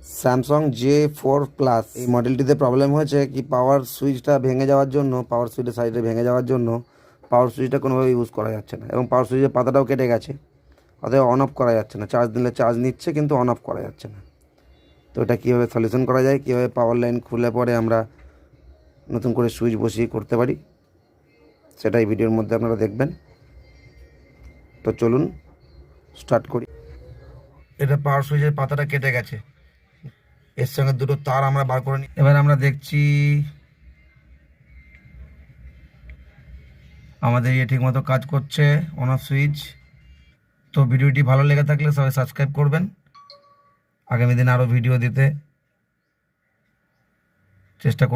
Samsung J4 Plus এই মডেলটিতে problem হয়েছে কি পাওয়ার সুইচটা ভেঙে যাওয়ার জন্য, পাওয়ার সুইচের সাইডে ভেঙে যাওয়ার জন্য পাওয়ার সুইচটা কোনোভাবে ইউজ করা যাচ্ছে না এবং পাওয়ার সুইচের পাতাটাও কেটে গেছে। অতএব অন অফ করা যাচ্ছে না, চার্জ দিলে চার্জ নিচ্ছে কিন্তু অন অফ করা যাচ্ছে না। তো এটা কীভাবে সলিউশন করা যায়, কীভাবে পাওয়ার লাইন খুলে পরে আমরা নতুন করে সুইচ বসিয়ে করতে পারি, সেটাই ভিডিওর মধ্যে আপনারা দেখবেন। তো চলুন স্টার্ট করি। এটা পাওয়ার সুইচের পাতাটা কেটে গেছে, এর সঙ্গে দুটো তার আমরা বার করে নিই। এবার আমরা দেখছি আমাদের ঠিকমতো কাজ করছে, অন অফ সুইচ। তো ভিডিওটি ভালো লেগে থাকলে সবাই সাবস্ক্রাইব করবেন, আগামী দিনে আরও ভিডিও দিতে চেষ্টা করব।